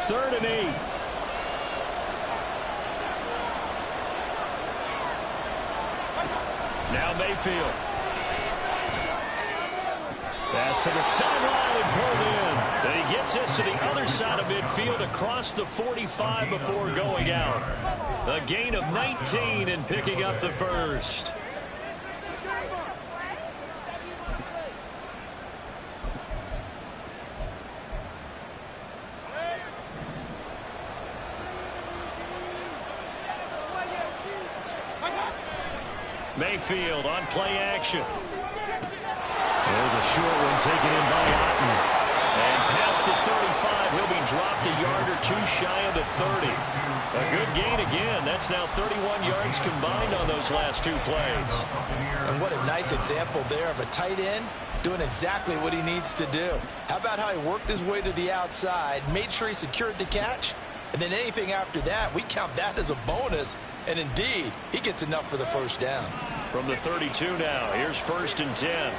3rd and 8. Now Mayfield. Pass to the sideline and pulled in. And he gets this to the other side of midfield across the 45 before going out. A gain of 19 and picking up the first. Mayfield on play action. There's a short one taken in by Otten. And past the 35, he'll be dropped a yard or two shy of the 30. A good gain again. That's now 31 yards combined on those last two plays. And what a nice example there of a tight end doing exactly what he needs to do. How about how he worked his way to the outside, made sure he secured the catch, and then anything after that, we count that as a bonus. And indeed, he gets enough for the first down. From the 32 now, here's 1st and 10.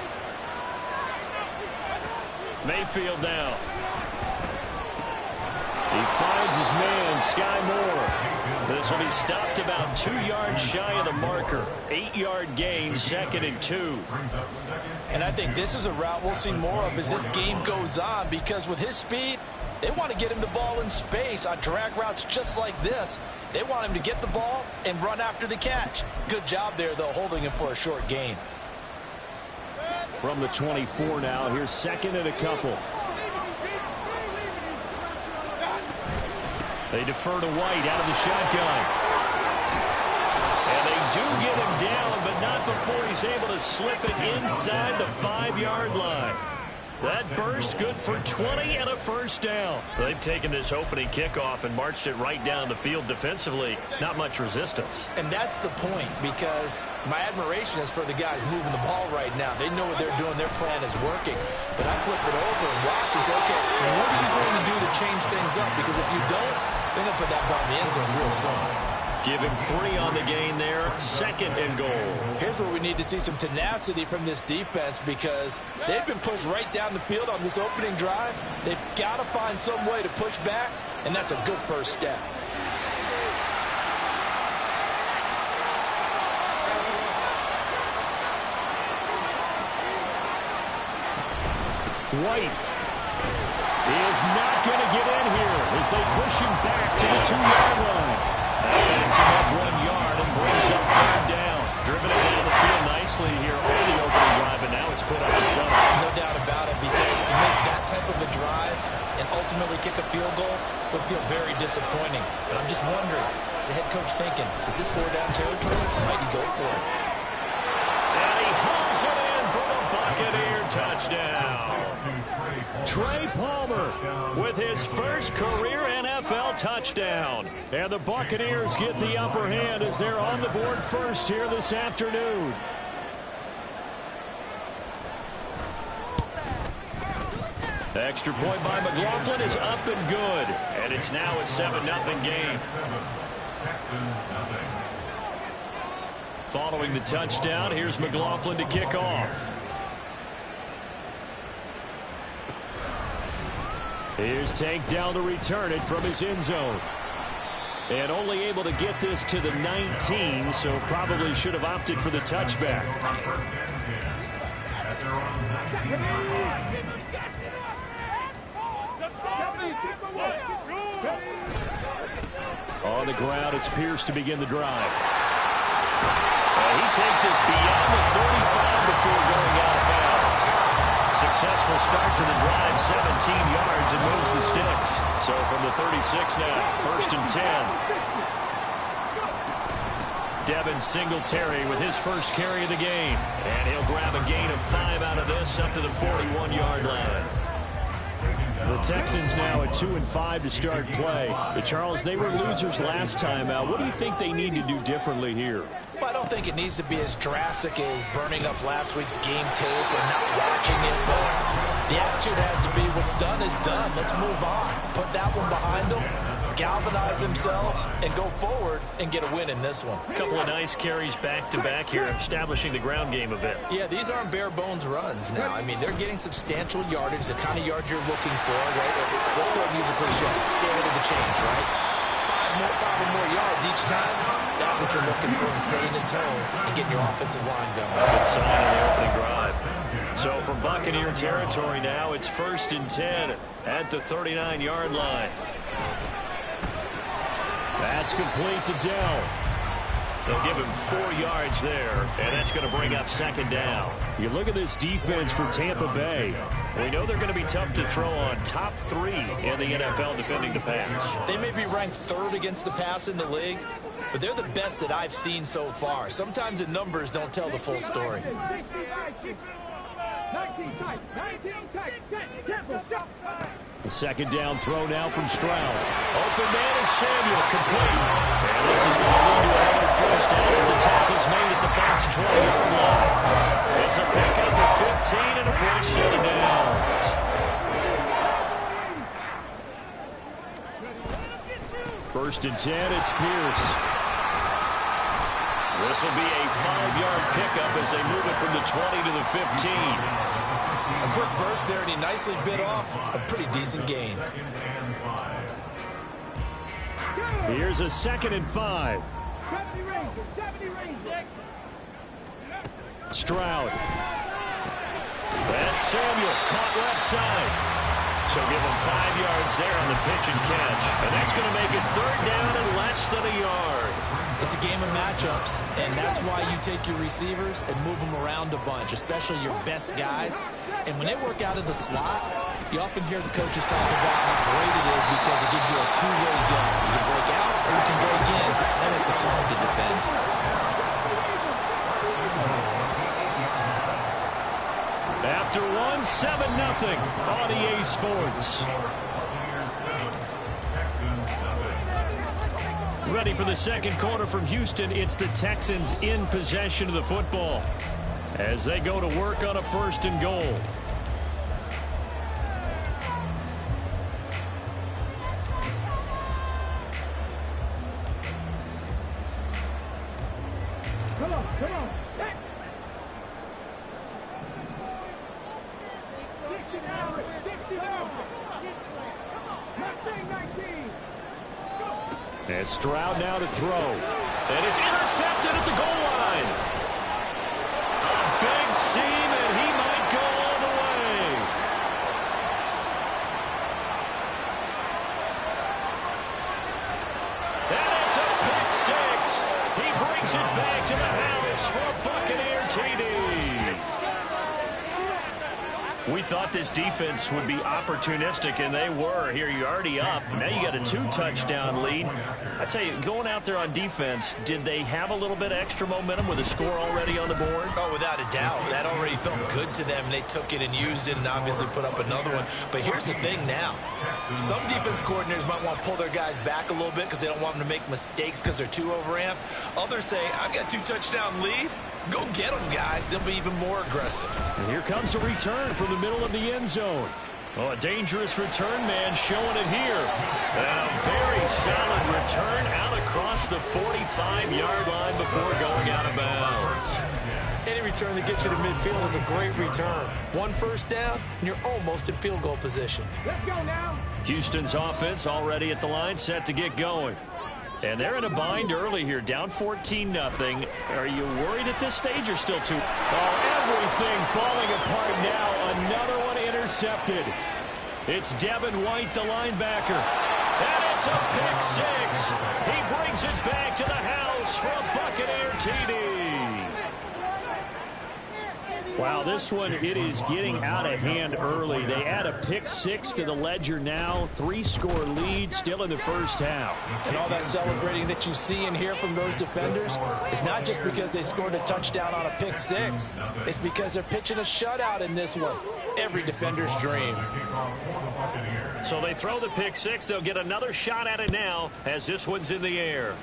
Mayfield now. He finds his man, Sky Moore. This will be stopped about 2 yards shy of the marker. 8-yard gain, 2nd and 2. And I think this is a route we'll see more of as this game goes on, because with his speed, they want to get him the ball in space on drag routes just like this. They want him to get the ball and run after the catch. Good job there, though, holding him for a short gain. From the 24 now, here's 2nd and a couple. They defer to White out of the shotgun. And they do get him down, but not before he's able to slip it inside the 5-yard line. That burst good for 20 and a first down. They've taken this opening kickoff and marched it right down the field defensively. Not much resistance. And that's the point, because my admiration is for the guys moving the ball right now. They know what they're doing. Their plan is working. But I flip it over and watch and say, okay, what are you going to do to change things up? Because if you don't, they're going to put that ball in the end zone real soon. Give him 3 on the gain there. 2nd and goal. Here's where we need to see some tenacity from this defense, because they've been pushed right down the field on this opening drive. They've got to find some way to push back, and that's a good first step. White is not going to get in here as they push him back to the 2-yard line. That backs him up 1 yard and brings up 3rd down. Driven it down the field nicely here on the opening drive, and now it's put up a shot. No doubt about it, because to make that type of a drive and ultimately kick a field goal will feel very disappointing. But I'm just wondering, is the head coach thinking, is this 4-down territory? Might he go for it? And he hauls it in for the Buccaneer touchdown. Trey Palmer with his first career NFL touchdown. And the Buccaneers get the upper hand as they're on the board first here this afternoon. Extra point by McLaughlin is up and good. And it's now a 7-0 game. Following the touchdown, here's McLaughlin to kick off. Here's Tank down to return it from his end zone. And only able to get this to the 19, so probably should have opted for the touchback. On the ground, it's Pierce to begin the drive. And he takes us beyond the 35 before going out of bounds. Successful start to the drive, 17 yards, and moves the sticks. So from the 36 now, 1st and 10. Devin Singletary with his first carry of the game. And he'll grab a gain of 5 out of this up to the 41-yard line. The Texans now at 2-5 to start play. But Charles, they were losers last time out. What do you think they need to do differently here? Well, I don't think it needs to be as drastic as burning up last week's game tape or not watching it, but The attitude has to be what's done is done. Let's move on. Put that one behind them, galvanize themselves, and go forward and get a win in this one. A couple of nice carries back-to-back here, establishing the ground game a bit. Yeah, these aren't bare-bones runs now. I mean, they're getting substantial yardage, the kind of yards you're looking for, right? Let's go ahead and use a cliche. Stay ahead of the change, right? Five or more yards each time. That's what you're looking for in setting the tone and getting your offensive line going. Good sign on the opening drive. So from Buccaneer territory now, it's 1st and 10 at the 39-yard line. That's complete to Dell. They'll give him 4 yards there, and that's going to bring up 2nd down. You look at this defense for Tampa Bay. We know they're going to be tough to throw on, top 3 in the NFL defending the pass. They may be ranked 3rd against the pass in the league, but they're the best that I've seen so far. Sometimes the numbers don't tell the full story. The 2nd down throw now from Stroud. Open man is Samuel, complete. And this is going to lead to another 1st down as the tackle's made at the Bucs 20-yard line. It's a pickup of 15 and a 47 downs. First and 10, it's Pierce. This will be a 5-yard pickup as they move it from the 20 to the 15. A quick burst there, and he nicely bit off a pretty decent gain. Here's a 2nd and 5. Stroud. That's Samuel, caught left side. So give him 5 yards there on the pitch and catch. And that's going to make it 3rd down and less than a yard. It's a game of matchups, and that's why you take your receivers and move them around a bunch, especially your best guys. And when they work out of the slot, you often hear the coaches talk about how great it is because it gives you a two-way gun. You can break out or you can break in. That makes it hard to defend. After one, 7-0 on EA Sports. Ready for the 2nd quarter from Houston. It's the Texans in possession of the football as they go to work on a 1st and goal. Come on. 19. And Stroud now to throw. And it's intercepted at the goal line. A big seam, and he might go all the way. And it's a pick 6. He brings it back to the house for a Buccaneer TD. We thought this defense would be opportunistic, and they were. Here, you're already up. Now you got a 2-touchdown lead. I tell you, going out there on defense, did they have a little bit of extra momentum with a score already on the board? Oh, without a doubt. That already felt good to them. They took it and used it and obviously put up another one. But here's the thing now. Some defense coordinators might want to pull their guys back a little bit because they don't want them to make mistakes because they're too overamped. Others say, I've got a 2-touchdown lead. Go get them, guys. They'll be even more aggressive. And here comes a return from the middle of the end zone. Oh, a dangerous return man showing it here. And a very solid return out across the 45-yard line before going out of bounds. Any return that gets you to midfield is a great return. 1 first down, and you're almost in field goal position. Let's go now. Houston's offense already at the line, set to get going. And they're in a bind early here, down 14-0. Are you worried at this stage or still too? Oh, everything falling apart now. Another one intercepted. It's Devin White, the linebacker. And it's a pick 6. He brings it back to the house for a Buccaneer TD. Wow, this one, it is getting out of hand early. They add a pick 6 to the ledger now. 3-score lead still in the first half. And all that celebrating that you see and hear from those defenders is not just because they scored a touchdown on a pick 6. It's because they're pitching a shutout in this one. Every defender's dream. So they throw the pick 6. They'll get another shot at it now as this one's in the air.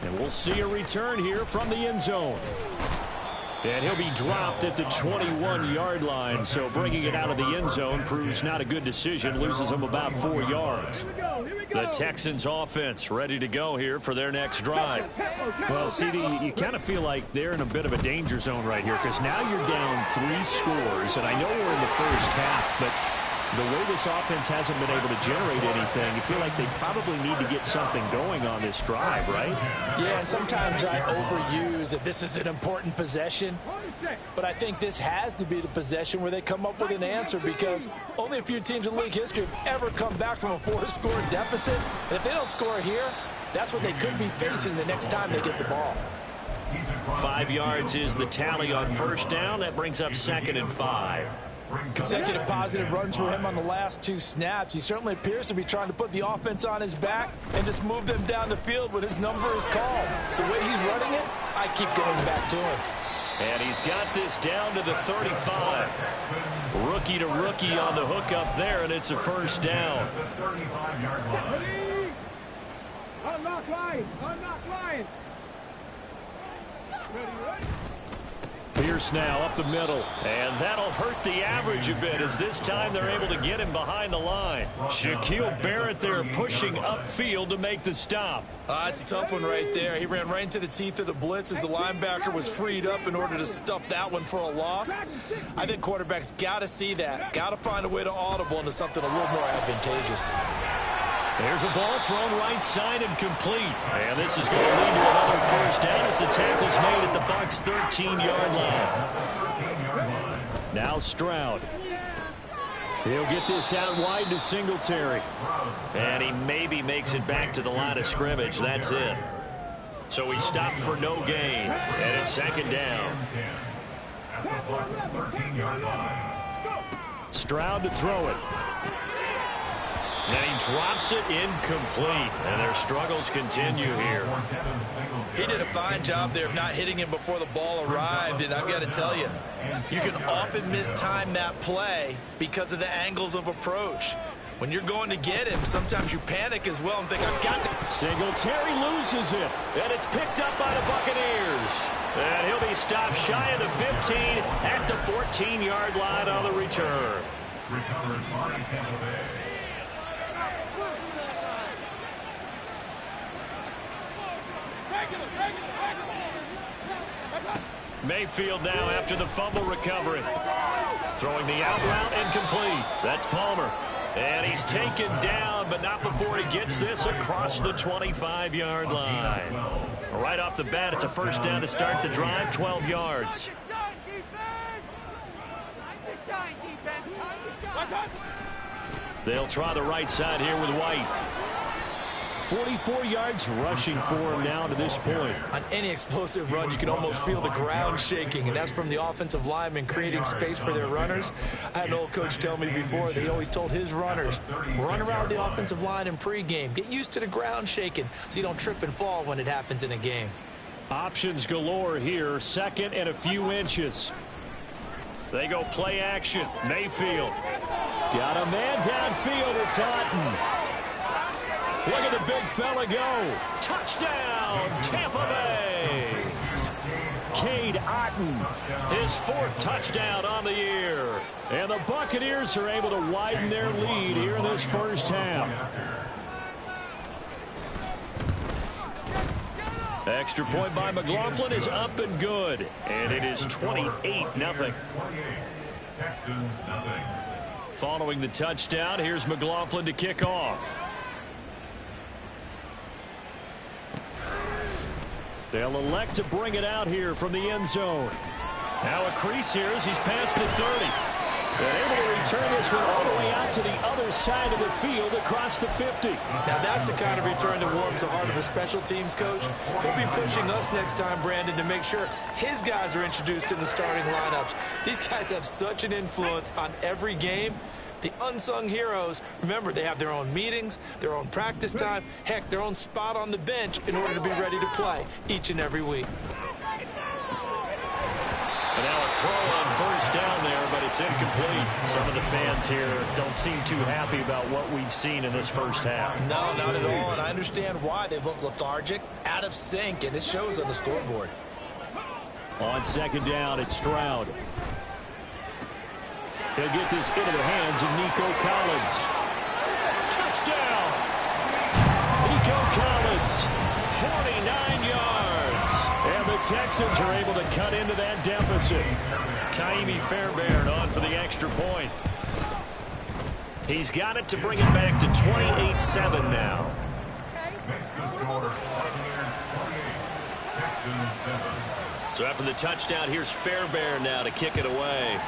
And we'll see a return here from the end zone. And he'll be dropped at the 21-yard line. So bringing it out of the end zone proves not a good decision. Loses him about 4 yards. The Texans offense ready to go here for their next drive. Well, CD, you kind of feel like they're in a bit of a danger zone right here because now you're down 3 scores. And I know we're in the first half, but the way this offense hasn't been able to generate anything, you feel like they probably need to get something going on this drive, right? Yeah, and sometimes I overuse that this is an important possession, but I think this has to be the possession where they come up with an answer because only a few teams in league history have ever come back from a 4-score deficit. And if they don't score here, that's what they could be facing the next time they get the ball. 5 yards is the tally on first down. That brings up 2nd and 5. Consecutive positive runs for him on the last 2 snaps. He certainly appears to be trying to put the offense on his back and just move them down the field when his number is called. The way he's running it, I keep going back to him. And he's got this down to the 35. Rookie to rookie on the hook up there, and it's a first down. Unlock line. Unlock line. Ready. Pierce now up the middle, and that'll hurt the average a bit as this time they're able to get him behind the line. Shaquille Barrett there pushing upfield to make the stop. It's a tough one right there. He ran right into the teeth of the blitz as the linebacker was freed up in order to stuff that one for a loss. I think quarterbacks got to see that, got to find a way to audible into something a little more advantageous. There's a ball thrown right side and complete. And this is going to lead to another first down as the tackle's made at the Bucs' 13-yard line. Now Stroud. He'll get this out wide to Singletary. And he maybe makes it back to the line of scrimmage. That's it. So he stopped for no gain. And it's 2nd down. Stroud to throw it. And he drops it incomplete. And their struggles continue here. He did a fine job there of not hitting him before the ball arrived. And I've got to tell you, you can often mistime that play because of the angles of approach. When you're going to get him, sometimes you panic as well and think, I've got to. Singletary loses it. And it's picked up by the Buccaneers. And he'll be stopped shy of the 15 at the 14-yard line on the return. Recovered by Tampa Bay. Mayfield now after the fumble recovery. Throwing the out route incomplete. That's Palmer. And he's taken down, but not before he gets this across the 25-yard line. Right off the bat, it's a first down to start the drive, 12 yards. They'll try the right side here with White. 44 yards rushing for him now to this point. On any explosive run, you can almost feel the ground shaking, and that's from the offensive linemen creating space for their runners. I had an old coach tell me before, they always told his runners, run around the offensive line in pregame. Get used to the ground shaking so you don't trip and fall when it happens in a game. Options galore here, 2nd and a few inches. They go play action. Mayfield. Got a man downfield. It's Otten. Look at the big fella go. Touchdown, Tampa Bay. Cade Otten, his 4th touchdown on the year. And the Buccaneers are able to widen their lead here in this first half. Extra point by McLaughlin is up and good. And it is 28-0. Texans nothing. Following the touchdown, here's McLaughlin to kick off. They'll elect to bring it out here from the end zone. Now a crease here as he's past the 30. And able to return this one all the way out to the other side of the field across the 50. Now that's the kind of return that warms the heart of a special teams coach. He'll be pushing us next time, Brandon, to make sure his guys are introduced in the starting lineups. These guys have such an influence on every game. The unsung heroes, remember, they have their own meetings, their own practice time, heck, their own spot on the bench in order to be ready to play each and every week. And now a throw on first down there, but it's incomplete. Some of the fans here don't seem too happy about what we've seen in this first half. No, not at all, and I understand why. They've looked lethargic, out of sync, and it shows on the scoreboard. On second down, it's Stroud. He'll get this into the hands of Nico Collins. Touchdown! Nico Collins, 49 yards. And the Texans are able to cut into that deficit. Ka'imi Fairbairn on for the extra point. He's got it to bring it back to 28-7 now. Makes the score Buccaneers 28, Texans 7. So after the touchdown, here's Fairbairn now to kick it away.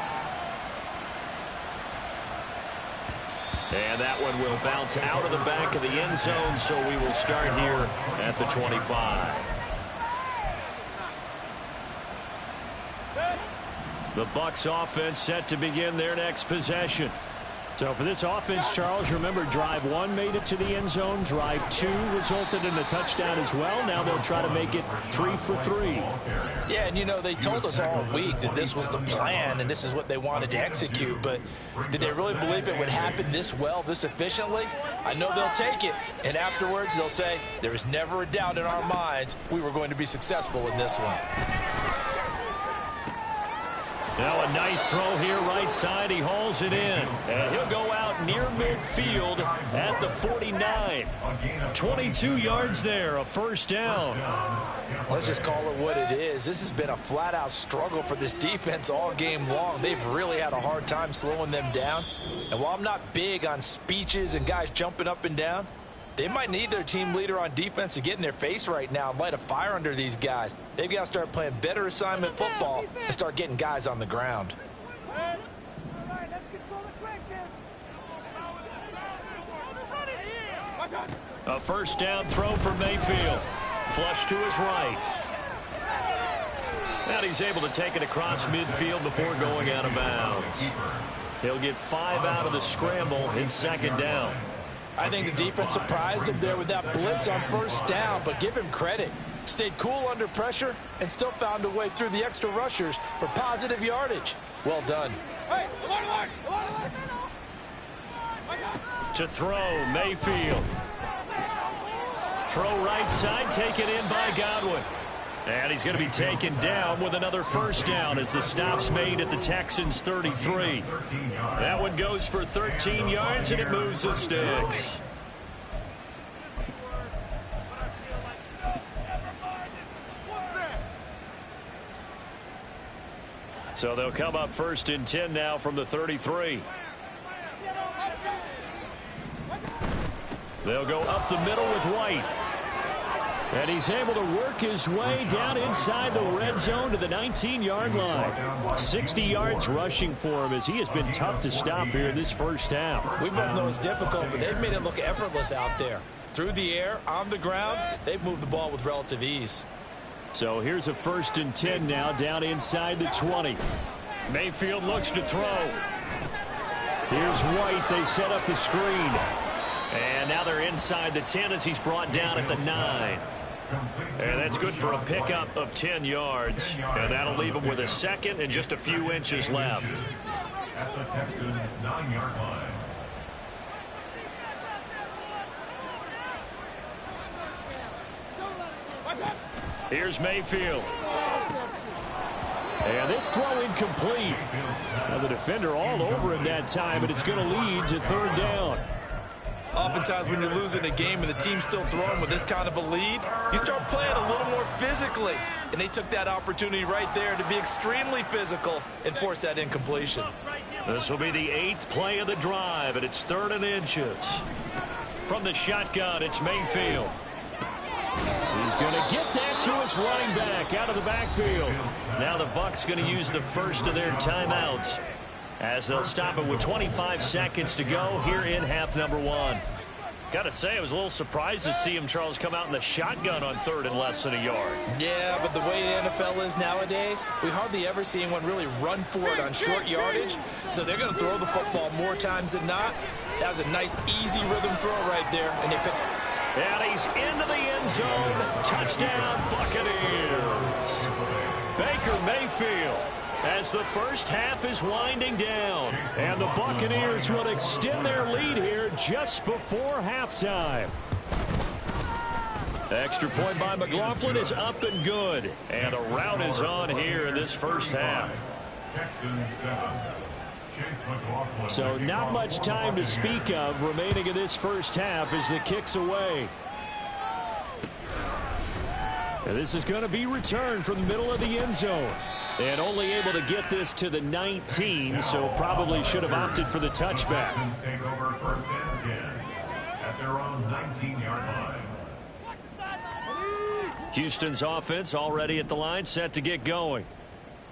And that one will bounce out of the back of the end zone, so we will start here at the 25. The Bucs offense set to begin their next possession. So for this offense, Charles, remember drive 1 made it to the end zone. Drive 2 resulted in a touchdown as well. Now they'll try to make it 3 for 3. Yeah, and you know, they told us all week that this was the plan and this is what they wanted to execute. But did they really believe it would happen this well, this efficiently? I know they'll take it. And afterwards, they'll say, there was never a doubt in our minds we were going to be successful in this one. Now a nice throw here right side. He hauls it in. And he'll go out near midfield at the 49. 22 yards there, a first down. Let's just call it what it is. This has been a flat-out struggle for this defense all game long. They've really had a hard time slowing them down. And while I'm not big on speeches and guys jumping up and down, they might need their team leader on defense to get in their face right now and light a fire under these guys. They've got to start playing better assignment football and start getting guys on the ground. All right, let's control the trenches. A first down throw for Mayfield. Flush to his right. And he's able to take it across midfield before going out of bounds. He'll get 5 out of the scramble in second down. I think the defense surprised him there with that blitz on first down, but give him credit. Stayed cool under pressure and still found a way through the extra rushers for positive yardage. Well done. Hey, To throw, Mayfield. Throw right side, taken in by Godwin. And he's going to be taken down with another first down as the stop's made at the Texans' 33. That one goes for 13 yards, and it moves the sticks. So they'll come up first and 10 now from the 33. They'll go up the middle with White. And he's able to work his way down inside the red zone to the 19-yard line. 60 yards rushing for him as he has been tough to stop here this first half. We both know it's difficult, but they've made it look effortless out there. Through the air, on the ground, they've moved the ball with relative ease. So here's a first and 10 now down inside the 20. Mayfield looks to throw. Here's White. They set up the screen. And now they're inside the 10 as he's brought down at the 9. And that's good for a pickup of 10 yards. And that'll leave him with a second and just a few inches left. At the Texans' 9-yard line. Here's Mayfield. And this throw incomplete. Now the defender all over him that time, but it's going to lead to third down. Oftentimes when you're losing a game and the team's still throwing with this kind of a lead, you start playing a little more physically. And they took that opportunity right there to be extremely physical and force that incompletion. This will be the 8th play of the drive, and it's 3rd and inches. From the shotgun, it's Mayfield. He's going to get that to his running back out of the backfield. Now the Bucs going to use the first of their timeouts as they'll stop it with 25 seconds to go here in half number 1. Got to say, I was a little surprised to see him, Charles, come out in the shotgun on 3rd and less than a yard. Yeah, but the way the NFL is nowadays, we hardly ever see anyone really run for it on short yardage. So they're going to throw the football more times than not. That was a nice, easy rhythm throw right there, and they picked. And he's into the end zone. Touchdown, Buccaneers. Baker Mayfield as the first half is winding down. And the Buccaneers will extend their lead here just before halftime. Extra point by McLaughlin is up and good. And a rout is on here in this first half. Texans 7. Chase McLaughlin. So not much time to speak of remaining in this first half as the kick's away. And this is going to be returned from the middle of the end zone. And only able to get this to the 19, so probably should have opted for the touchback. Texans take over first and 10 at their own 19-yard line. Houston's offense already at the line, set to get going.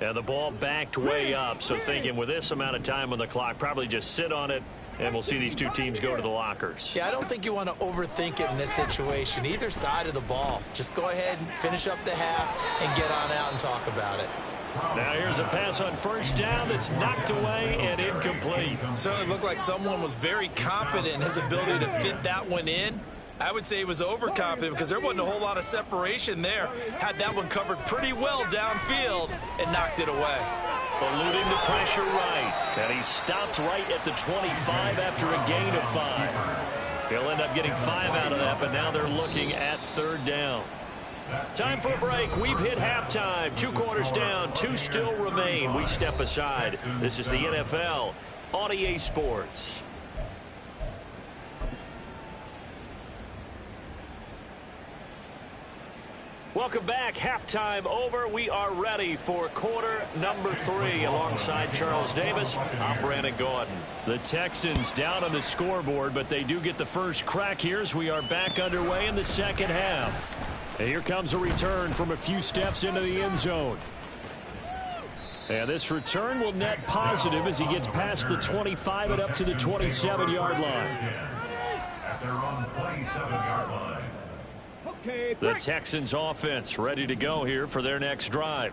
And the ball backed way up, so thinking with this amount of time on the clock, probably just sit on it, and we'll see these two teams go to the lockers. Yeah, I don't think you want to overthink it in this situation. Either side of the ball. Just go ahead and finish up the half and get on out and talk about it. Now here's a pass on first down that's knocked away and incomplete. Certainly looked like someone was very confident in his ability to fit that one in. I would say he was overconfident because there wasn't a whole lot of separation there. Had that one covered pretty well downfield and knocked it away. Eluding the pressure right. And he stopped right at the 25 after a gain of 5. He'll end up getting 5 out of that, but now they're looking at third down. Time for a break. We've hit halftime. 2 quarters down. 2 still remain. We step aside. This is the NFL on EA Sports. Welcome back. Halftime over. We are ready for quarter number 3. Alongside Charles Davis, I'm Brandon Gordon. The Texans down on the scoreboard, but they do get the first crack here as we are back underway in the second half. And here comes a return from a few steps into the end zone. And this return will net positive as he gets past the 25 and up to the 27-yard line. At their own 27-yard line. The Texans offense ready to go here for their next drive.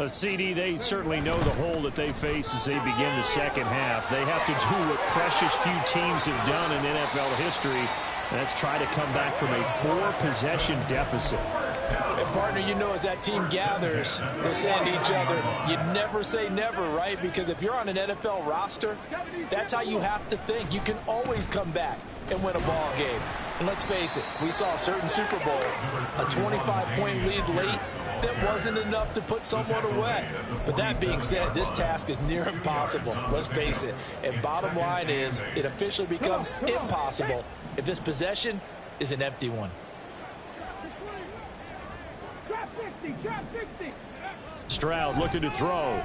CD, they certainly know the hole that they face as they begin the second half. They have to do what precious few teams have done in NFL history. That's try to come back from a 4-possession deficit. And partner, you know, as that team gathers, they're saying to each other, you never say never, right? Because if you're on an NFL roster, that's how you have to think. You can always come back and win a ball game. And let's face it, we saw a certain Super Bowl, a 25-point lead late, that wasn't enough to put someone away. But that being said, this task is near impossible. Let's face it. And bottom line is, it officially becomes impossible if this possession is an empty one. Stroud looking to throw.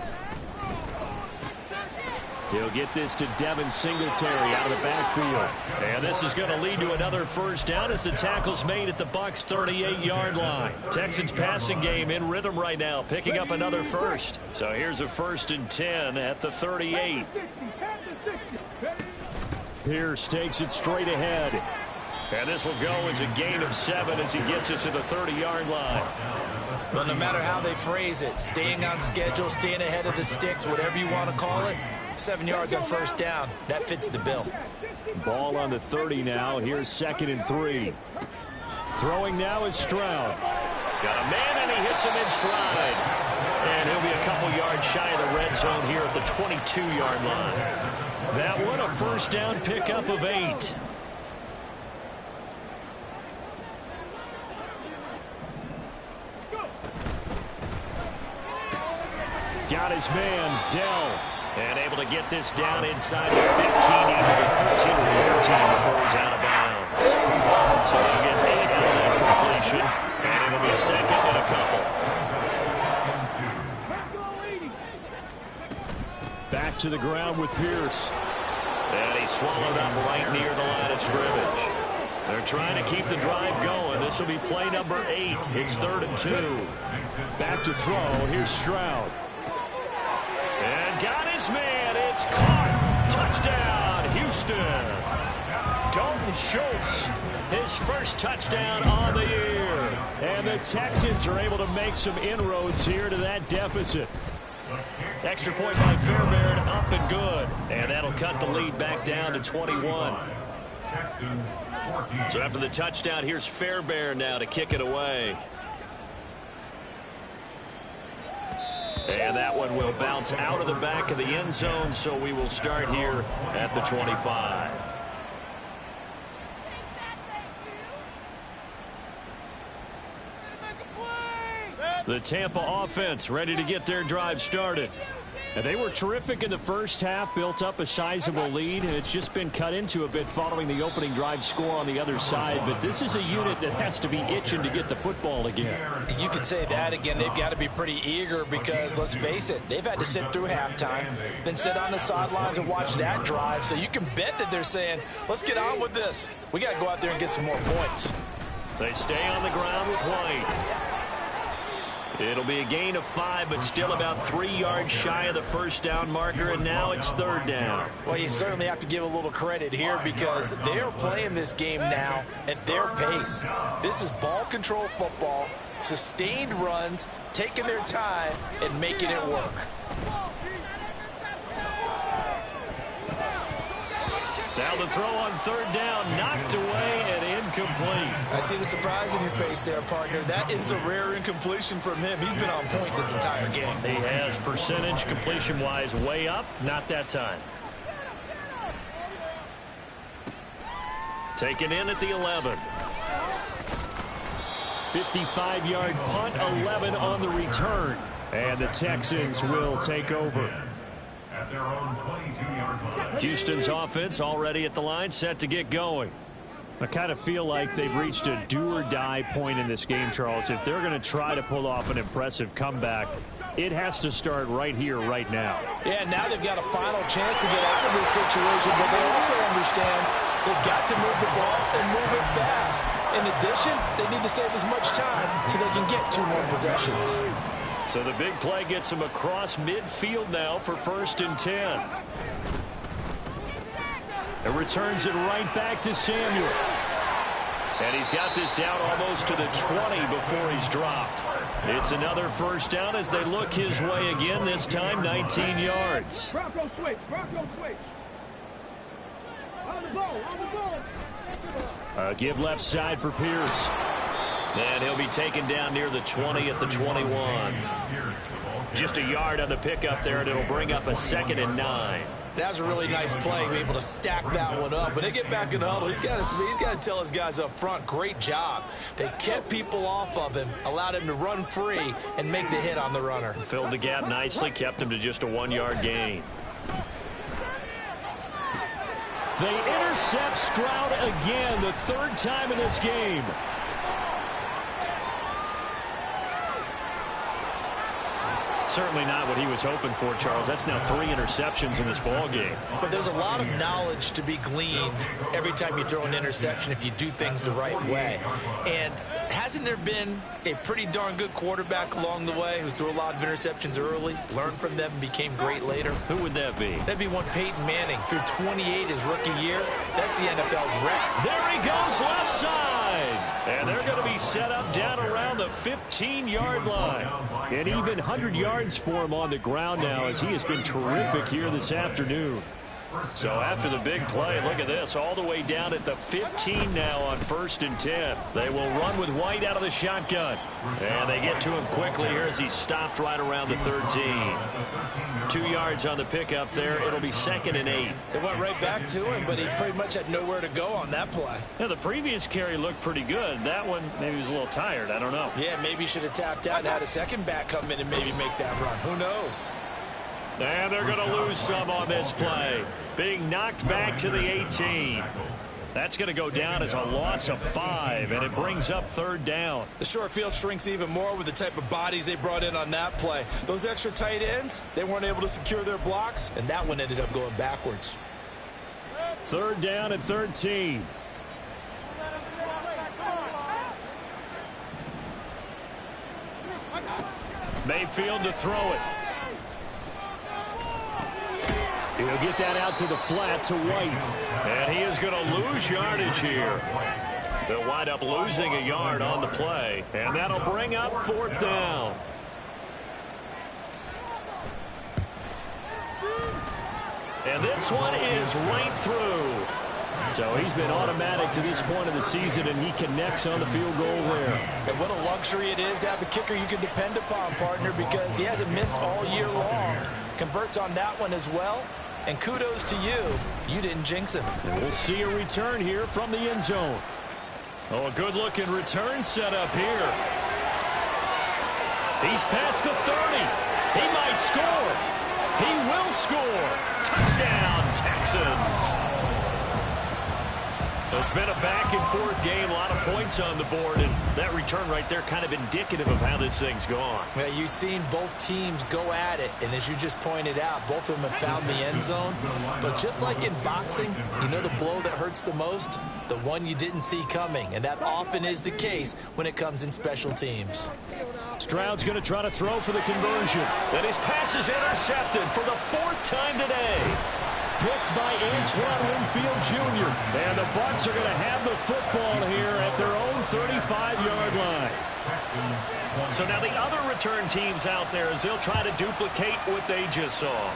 He'll get this to Devin Singletary out of the backfield. And this is going to lead to another first down as the tackle's made at the Bucs' 38-yard line. Texans passing game in rhythm right now, picking up another first. So here's a 1st and 10 at the 38. Pierce takes it straight ahead. And this will go as a gain of 7 as he gets it to the 30-yard line. Well, no matter how they phrase it, staying on schedule, staying ahead of the sticks, whatever you want to call it, 7 yards on first down. That fits the bill. Ball on the 30 now. Here's 2nd and 3. Throwing now is Stroud. Got a man, and he hits him in stride. And he'll be a couple yards shy of the red zone here at the 22-yard line. That one, a first down pickup of 8. Got his man, Dell. And able to get this down inside the 15, into the 13 or 14 before he's out of bounds. So they'll get 8 out of that completion, and it'll be 2nd and a couple. Back to the ground with Pierce. And he's swallowed up right near the line of scrimmage. They're trying to keep the drive going. This will be play number 8. It's 3rd and 2. Back to throw. Here's Stroud. And got his man. It's caught. Touchdown, Houston. Dalton Schultz, his first touchdown on the year. And the Texans are able to make some inroads here to that deficit. Extra point by Fairbairn, up and good. And that'll cut the lead back down to 21. So after the touchdown, here's Fairbairn now to kick it away. And that one will bounce out of the back of the end zone, so we will start here at the 25. The Tampa offense ready to get their drive started. And they were terrific in the first half, built up a sizable lead, and it's just been cut into a bit following the opening drive score on the other side. But this is a unit that has to be itching to get the football again. You could say that again. They've got to be pretty eager because, let's face it, they've had to sit through halftime, then sit on the sidelines and watch that drive. So you can bet that they're saying, let's get on with this. We got to go out there and get some more points. They stay on the ground with White. It'll be a gain of 5, but still about 3 yards shy of the first down marker, and now it's third down. Well, you certainly have to give a little credit here because they're playing this game now at their pace. This is ball control football, sustained runs, taking their time, and making it work. Now the throw on third down, knocked away and incomplete. I see the surprise in your face there, partner. That is a rare incompletion from him. He's been on point this entire game. He has percentage completion-wise way up, not that time. Taken in at the 11. 55-yard punt, 11 on the return. And the Texans will take over. At their own 22-yard line. Houston's offense already at the line, set to get going. I kind of feel like they've reached a do-or-die point in this game, Charles. If they're going to try to pull off an impressive comeback, it has to start right here, right now. Yeah, now they've got a final chance to get out of this situation, but they also understand they've got to move the ball and move it fast. In addition, they need to save as much time so they can get 2 more possessions. So the big play gets him across midfield now for 1st and 10. It returns it right back to Samuel. And he's got this down almost to the 20 before he's dropped. It's another first down as they look his way again, this time 19 yards. Bronco switch. Bronco switch. On the ball. Give left side for Pierce. And he'll be taken down near the 20 at the 21. Just a yard on the pickup there, and it'll bring up a 2nd and 9. That was a really nice play, be able to stack that one up. When they get back in the huddle, he's got to tell his guys up front, great job. They kept people off of him, allowed him to run free, and make the hit on the runner. Filled the gap nicely, kept him to just a 1-yard gain. They intercept Stroud again, the 3rd time in this game. Certainly not what he was hoping for, Charles. That's now 3 interceptions in this ball game. But there's a lot of knowledge to be gleaned every time you throw an interception if you do things the right way. And hasn't there been a pretty darn good quarterback along the way who threw a lot of interceptions early, learned from them, and became great later? Who would that be? That'd be one Peyton Manning. Threw 28 his rookie year. That's the NFL rep. There he goes, left side. And they're going to be set up down around the 15-yard line. And even 100 yards for him on the ground now, as he has been terrific here this afternoon. So after the big play, look at this, all the way down at the 15 now on 1st and 10. They will run with White out of the shotgun. And they get to him quickly here as he stopped right around the 13. 2 yards on the pickup there. It'll be 2nd and 8. They went right back to him, but he pretty much had nowhere to go on that play. Yeah, the previous carry looked pretty good. That one, maybe he was a little tired. I don't know. Yeah, maybe he should have tapped out and had a second back come in and maybe make that run. Who knows? And they're going to lose some on this play. Being knocked back to the 18. That's going to go down as a loss of 5, and it brings up 3rd down. The short field shrinks even more with the type of bodies they brought in on that play. Those extra tight ends, they weren't able to secure their blocks, and that one ended up going backwards. 3rd down at 13. Mayfield to throw it. He'll get that out to the flat to White. And he is going to lose yardage here. They'll wind up losing a yard on the play. And that'll bring up 4th down. And this one is right through. So he's been automatic to this point of the season, and he connects on the field goal there. And what a luxury it is to have a kicker you can depend upon, partner, because he hasn't missed all year long. Converts on that one as well. And kudos to you. You didn't jinx him. And we'll see a return here from the end zone. Oh, a good-looking return set up here. He's past the 30. He might score. He will score. Touchdown, Texans. So it's been a back-and-forth game, a lot of points on the board, and that return right there kind of indicative of how this thing's gone. Well, you've seen both teams go at it, and as you just pointed out, both of them have found the end zone. But just like in boxing, you know the blow that hurts the most? The one you didn't see coming, and that often is the case when it comes in special teams. Stroud's going to try to throw for the conversion. And his pass is intercepted for the 4th time today. Picked by Antoine Winfield Jr. And the Bucs are going to have the football here at their own 35-yard line. So now the other return teams out there as they'll try to duplicate what they just saw.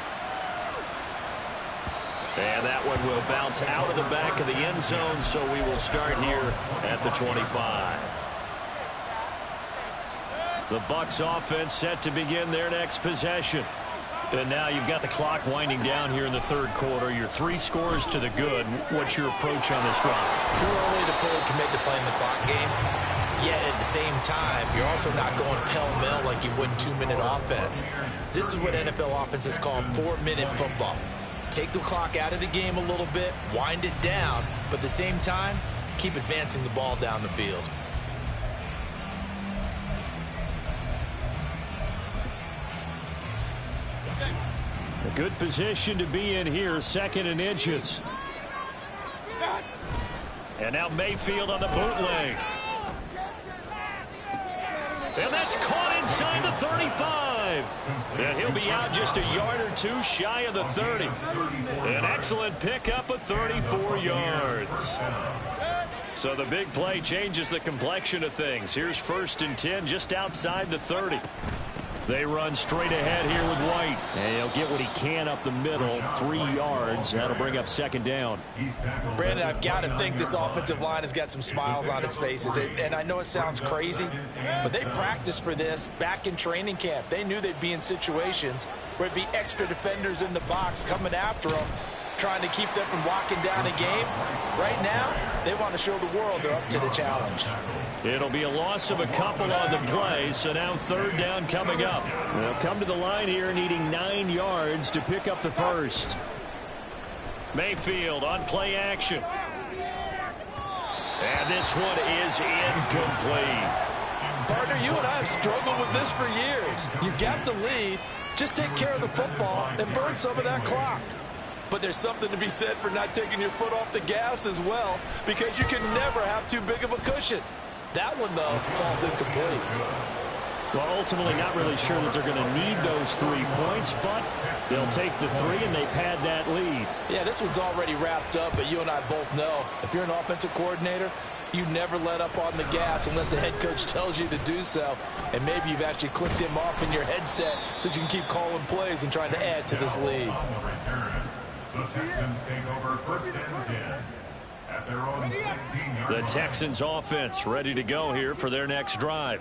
And that one will bounce out of the back of the end zone, so we will start here at the 25. The Bucs offense set to begin their next possession. And now you've got the clock winding down here in the 3rd quarter. Your 3 scores to the good. What's your approach on this drive? Too early to fully commit to playing the clock game. Yet at the same time, you're also not going pell-mell like you would in 2-minute offense. This is what NFL offenses call 4-minute football. Take the clock out of the game a little bit, wind it down, but at the same time, keep advancing the ball down the field. A good position to be in here, 2nd and inches. And now Mayfield on the bootleg. And that's caught inside the 35. And he'll be out just a yard or 2 shy of the 30. An excellent pickup of 34 yards. So the big play changes the complexion of things. Here's 1st and 10 just outside the 30. They run straight ahead here with White. And he'll get what he can up the middle, 3 yards. That'll bring up 2nd down. Brandon, I've got to think this offensive line has got some smiles on its faces. And I know it sounds crazy, but they practiced for this back in training camp. They knew they'd be in situations where it'd be extra defenders in the box coming after them, trying to keep them from walking down a game. Right now, they want to show the world they're up to the challenge. It'll be a loss of a couple on the play, so now 3rd down coming up. They'll come to the line here needing 9 yards to pick up the 1st. Mayfield on play action. And this one is incomplete. Partner, you and I have struggled with this for years. You've got the lead. Just take care of the football and burn some of that clock. But there's something to be said for not taking your foot off the gas as well, because you can never have too big of a cushion. That one, though, falls incomplete. Well, ultimately not really sure that they're going to need those 3 points, but they'll take the 3 and they pad that lead. Yeah, this one's already wrapped up, but you and I both know if you're an offensive coordinator, you never let up on the gas unless the head coach tells you to do so. And maybe you've actually clicked him off in your headset so you can keep calling plays and trying to add to this lead. The Texans take over 1st and 10 at their own 16-yard line. The Texans offense ready to go here for their next drive.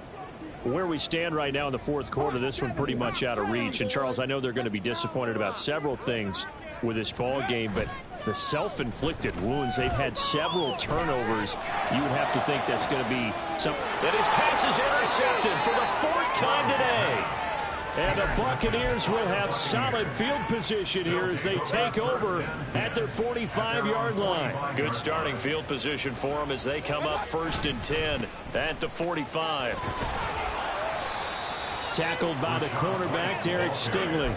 Where we stand right now in the 4th quarter, this one pretty much out of reach. And, Charles, I know they're going to be disappointed about several things with this ball game, but the self-inflicted wounds, they've had several turnovers. You would have to think that's going to be something. And his pass is intercepted for the 4th time today. And the Buccaneers will have solid field position here as they take over at their 45-yard line. Good starting field position for them as they come up 1st and 10 at the 45. Tackled by the cornerback, Derek Stingley.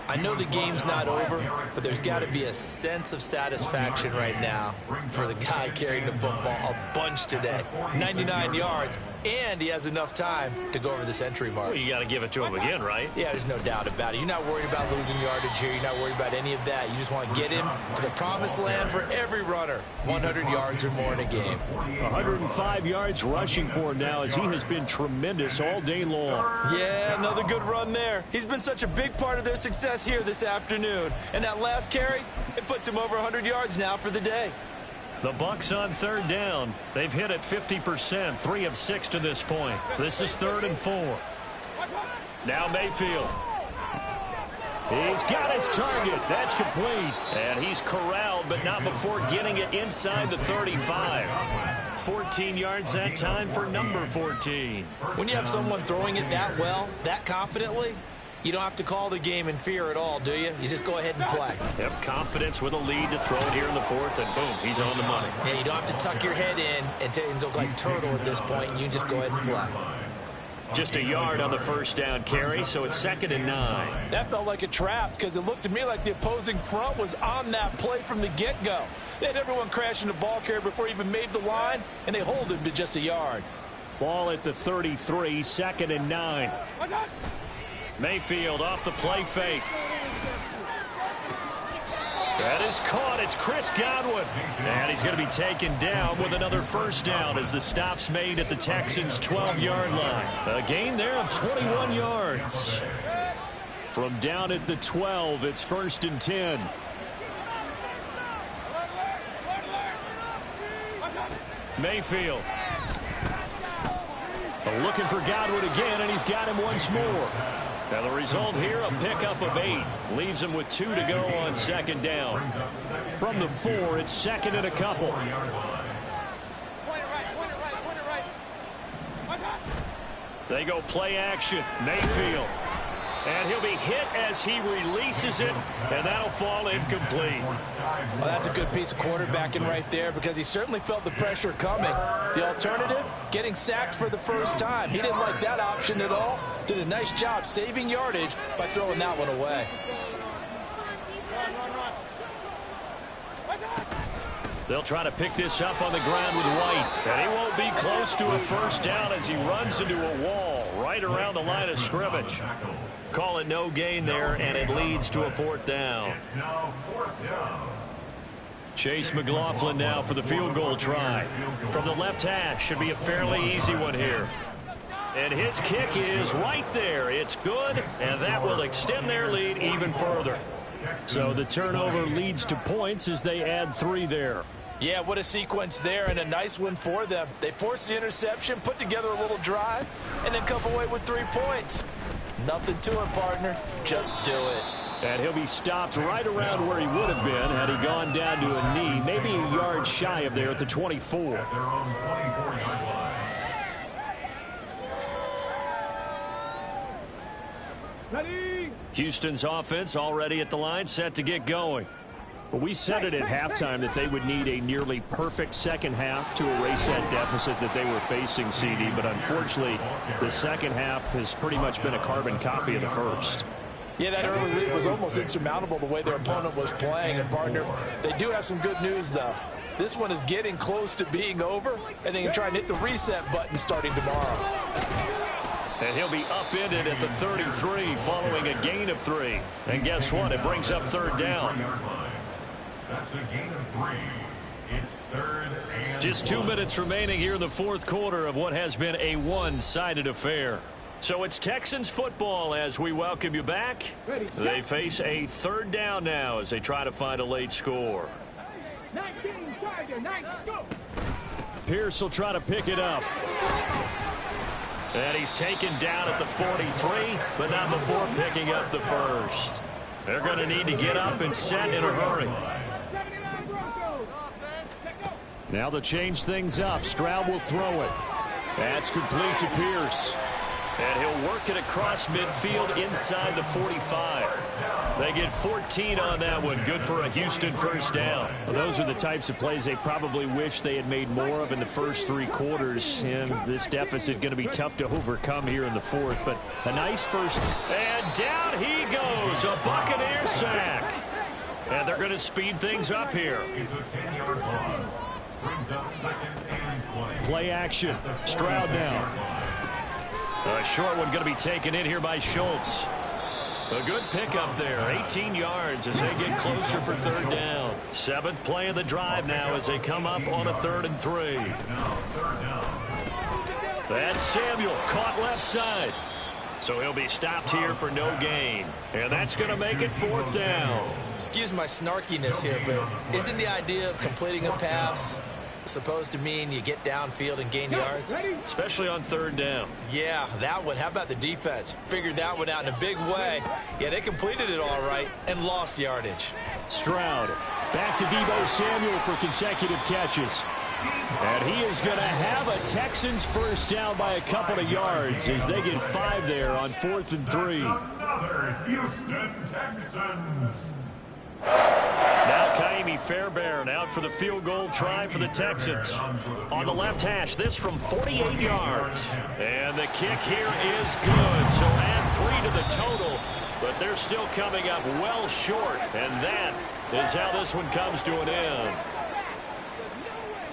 I know the game's not over, but there's got to be a sense of satisfaction right now for the guy carrying the football a bunch today. 99 yards, and he has enough time to go over the century mark. Well, you got to give it to him again, right? Yeah, there's no doubt about it. You're not worried about losing yardage here. You're not worried about any of that. You just want to get him to the promised land for every runner. 100 yards or more in a game. 105 yards rushing for him now as he has been tremendous all day long. Yeah, another good run there. He's been such a big part of their success here this afternoon. And that last carry, it puts him over 100 yards now for the day. The Bucs on 3rd down. They've hit it 50%, 3 of 6 to this point. This is 3rd and 4. Now Mayfield. He's got his target. That's complete. And he's corralled, but not before getting it inside the 35. 14 yards that time for number 14. When you have someone throwing it that well, that confidently, you don't have to call the game in fear at all, do you? You just go ahead and play. Yep, confidence with a lead to throw it here in the fourth, and boom, he's on the money. Yeah, you don't have to tuck your head in and go like turtle at this point. You can just go ahead and play. Just a yard on the first down carry, so it's 2nd and 9. That felt like a trap because it looked to me like the opposing front was on that play from the get-go. They had everyone crashing the ball carrier before he even made the line, and they hold him to just a yard. Ball at the 33, 2nd and 9. Mayfield off the play fake. That is caught. It's Chris Godwin. And he's going to be taken down with another first down as the stop's made at the Texans' 12-yard line. A gain there of 21 yards. From down at the 12, it's 1st and 10. Mayfield. Looking for Godwin again, and he's got him once more. Now the result here, a pickup of 8. Leaves him with 2 to go on 2nd down. From the 4, it's 2nd and a couple. They go play action. Mayfield. And he'll be hit as he releases it, and that'll fall incomplete. Well, that's a good piece of quarterbacking right there because he certainly felt the pressure coming. The alternative, getting sacked for the first time. He didn't like that option at all. Did a nice job saving yardage by throwing that one away. They'll try to pick this up on the ground with White. And he won't be close to a first down as he runs into a wall right around the line of scrimmage. Call it no gain there, and it leads to a 4th down. Chase McLaughlin now for the field goal try. From the left hash, should be a fairly easy one here. And his kick is right there. It's good, and that will extend their lead even further. So the turnover leads to points as they add 3 there. Yeah, what a sequence there, and a nice one for them. They forced the interception, put together a little drive, and then come away with 3 points. Nothing to it, partner. Just do it. And he'll be stopped right around where he would have been had he gone down to a knee, maybe a yard shy of there at the 24. At their own 24-yard line. Houston's offense already at the line, set to get going. Well, we said it at halftime that they would need a nearly perfect second half to erase that deficit that they were facing, CD. But unfortunately, the second half has pretty much been a carbon copy of the first. Yeah, that early lead was almost insurmountable the way their opponent was playing. And, partner, they do have some good news, though. This one is getting close to being over, and they can try and hit the reset button starting tomorrow. And he'll be upended at the 33 following a gain of 3. And guess what? It brings up 3rd down. That's a gain of 3. It's 3rd and Just 2 minutes remaining here in the 4th quarter of what has been a one-sided affair. So it's Texans football as we welcome you back. They face a 3rd down now as they try to find a late score. 19, Tiger, nice go. Pierce will try to pick it up. And he's taken down at the 43, but not before picking up the first. They're going to need to get up and set in a hurry. Now they'll change things up. Stroud will throw it. That's complete to Pierce. And he'll work it across midfield inside the 45. They get 14 on that one. Good for a Houston first down. Well, those are the types of plays they probably wish they had made more of in the first 3 quarters. And this deficit going to be tough to overcome here in the 4th. But a nice first. And down he goes. A Buccaneer sack. And they're going to speed things up here. it's a 10-yard loss. Brings up 2nd and 20. Play action. Stroud now. A short one going to be taken in here by Schultz. A good pickup there. 18 yards as they get closer for 3rd down. 7th play of the drive now as they come up on a 3rd and 3. Now 3rd down. That's Samuel caught left side. So he'll be stopped here for no gain. And that's going to make it 4th down. Excuse my snarkiness here, but isn't the idea of completing a pass supposed to mean you get downfield and gain yards? Especially on third down. Yeah, that one. How about the defense? Figured that one out in a big way. Yeah, they completed it all right and lost yardage. Stroud back to Deebo Samuel for consecutive catches. And he is going to have a Texans first down by a couple of yards as they get 5 there on 4th and 3. Another Houston Texans. Now Kaimi Fairbairn out for the field goal try for the Texans. On the left hash, this from 48 yards. And the kick here is good. So add 3 to the total. But they're still coming up well short. And that is how this one comes to an end.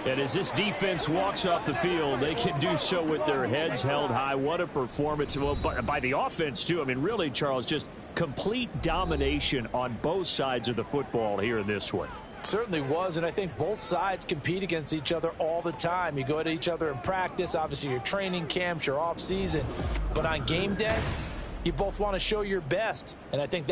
And as this defense walks off the field, they can do so with their heads held high. What a performance. Well, by the offense, too. I mean, really, Charles, just complete domination on both sides of the football here in this one. Certainly was, and I think both sides compete against each other all the time. You go at each other in practice, obviously your training camps, your off season. But on game day, you both want to show your best. And I think that